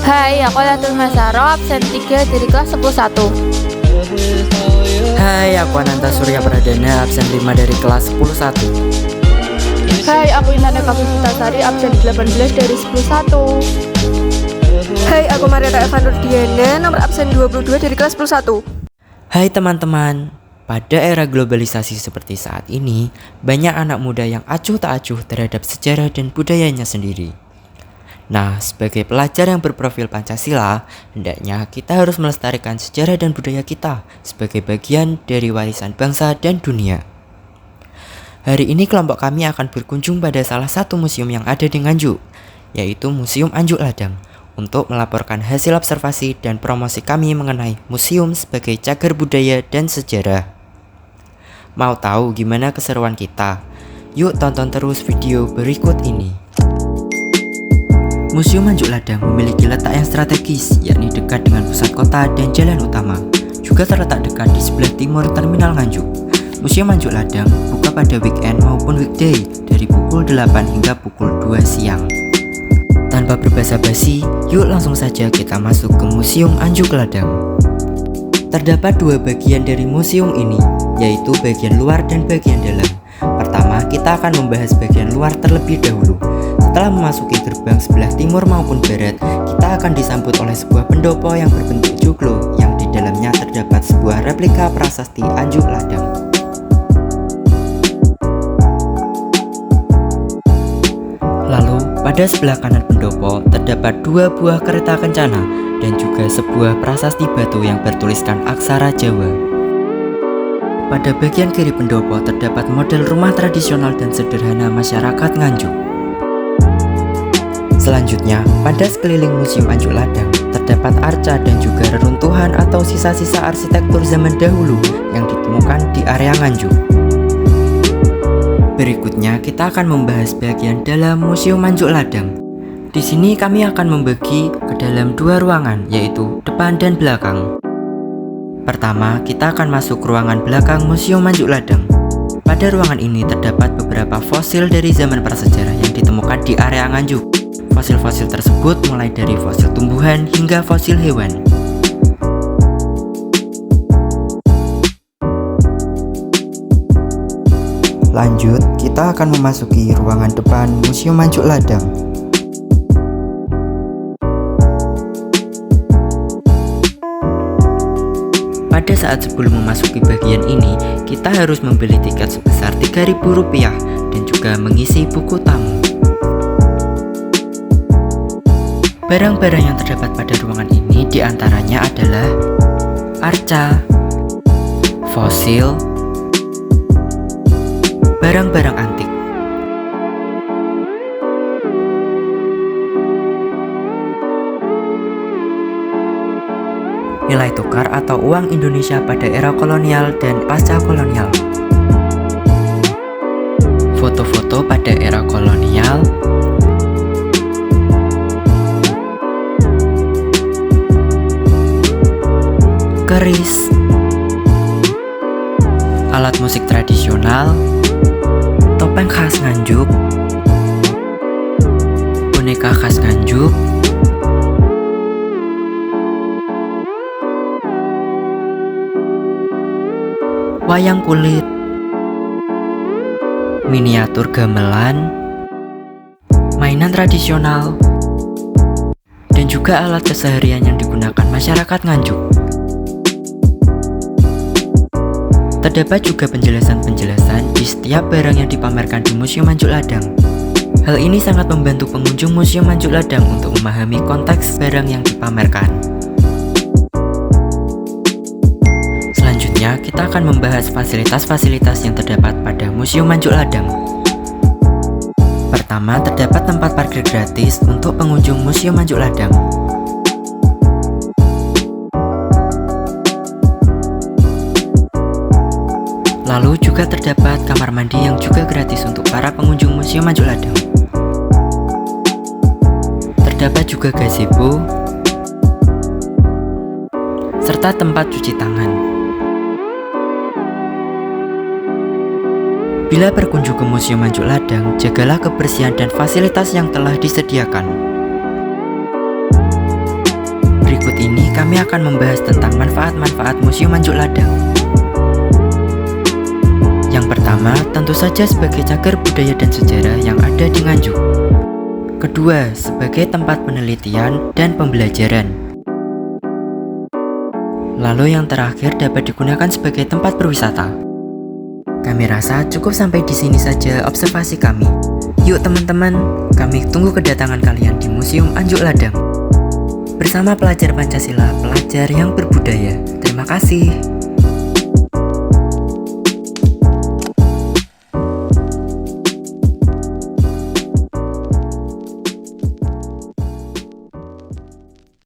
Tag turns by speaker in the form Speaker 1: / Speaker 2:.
Speaker 1: Hai, aku Latul Masaro, absen 3 dari kelas 11.
Speaker 2: Hai, aku Ananta Surya Pradana, absen 5 dari kelas 11.
Speaker 1: Hai, aku Inanda Kapusitasari, absen 18 dari 11.
Speaker 3: Hai, aku Mariana Evanur Diana, nomor absen 22 dari kelas 11.
Speaker 2: Hai teman-teman, pada era globalisasi seperti saat ini, banyak anak muda yang acuh tak acuh terhadap sejarah dan budayanya sendiri. Nah, sebagai pelajar yang berprofil Pancasila, hendaknya kita harus melestarikan sejarah dan budaya kita sebagai bagian dari warisan bangsa dan dunia. Hari ini kelompok kami akan berkunjung pada salah satu museum yang ada di Nganjuk, yaitu Museum Anjuk Ladang, untuk melaporkan hasil observasi dan promosi kami mengenai museum sebagai cagar budaya dan sejarah. Mau tahu gimana keseruan kita? Yuk tonton terus video berikut ini. Museum Anjuk Ladang memiliki letak yang strategis, yakni dekat dengan pusat kota dan jalan utama. Juga terletak dekat di sebelah timur Terminal Nganjuk. Museum Anjuk Ladang buka pada weekend maupun weekday dari pukul 8 hingga pukul 2 siang. Tanpa berbasa-basi, yuk langsung saja kita masuk ke Museum Anjuk Ladang. Terdapat dua bagian dari museum ini, yaitu bagian luar dan bagian dalam. Pertama, kita akan membahas bagian luar terlebih dahulu. Setelah memasuki gerbang sebelah timur maupun barat, kita akan disambut oleh sebuah pendopo yang berbentuk joglo, yang di dalamnya terdapat sebuah replika prasasti Anjuk Ladang. Lalu, pada sebelah kanan pendopo terdapat dua buah kereta kencana dan juga sebuah prasasti batu yang bertuliskan aksara Jawa. Pada bagian kiri pendopo terdapat model rumah tradisional dan sederhana masyarakat Nganjuk. Selanjutnya, pada sekeliling Museum Anjuk Ladang terdapat arca dan juga reruntuhan atau sisa-sisa arsitektur zaman dahulu yang ditemukan di area Nganjuk. Berikutnya, kita akan membahas bagian dalam Museum Anjuk Ladang. Di sini kami akan membagi ke dalam dua ruangan, yaitu depan dan belakang. Pertama, kita akan masuk ruangan belakang Museum Anjuk Ladang. Pada ruangan ini terdapat beberapa fosil dari zaman prasejarah yang ditemukan di area Nganjuk. Fosil-fosil tersebut mulai dari fosil tumbuhan hingga fosil hewan. Lanjut, kita akan memasuki ruangan depan Museum Anjuk Ladang. Pada saat sebelum memasuki bagian ini, kita harus membeli tiket sebesar Rp3.000 dan juga mengisi buku tamu. Barang-barang yang terdapat pada ruangan ini diantaranya adalah arca, fosil, barang-barang antik. Nilai tukar atau uang Indonesia pada era kolonial dan pasca kolonial. Foto-foto pada era kolonial. Keris, alat musik tradisional, topeng khas Nganjuk, boneka khas Nganjuk, wayang kulit, miniatur gamelan, mainan tradisional, dan juga alat keseharian yang digunakan masyarakat Nganjuk. Terdapat juga penjelasan-penjelasan di setiap barang yang dipamerkan di Museum Anjuk Ladang. Hal ini sangat membantu pengunjung Museum Anjuk Ladang untuk memahami konteks barang yang dipamerkan. Selanjutnya, kita akan membahas fasilitas-fasilitas yang terdapat pada Museum Anjuk Ladang. Pertama, terdapat tempat parkir gratis untuk pengunjung Museum Anjuk Ladang. Lalu juga terdapat kamar mandi yang juga gratis untuk para pengunjung Museum Anjuk Ladang. Terdapat juga gazebo, serta tempat cuci tangan. Bila berkunjung ke Museum Anjuk Ladang, jagalah kebersihan dan fasilitas yang telah disediakan. berikut ini kami akan membahas tentang manfaat-manfaat Museum Anjuk Ladang. Yang pertama, tentu saja sebagai cagar budaya dan sejarah yang ada di Nganjuk. Kedua, sebagai tempat penelitian dan pembelajaran. Lalu yang terakhir dapat digunakan sebagai tempat berwisata. Kami rasa cukup sampai di sini saja observasi kami. Yuk teman-teman, kami tunggu kedatangan kalian di Museum Anjuk Ladang. Bersama pelajar Pancasila, pelajar yang berbudaya. Terima kasih.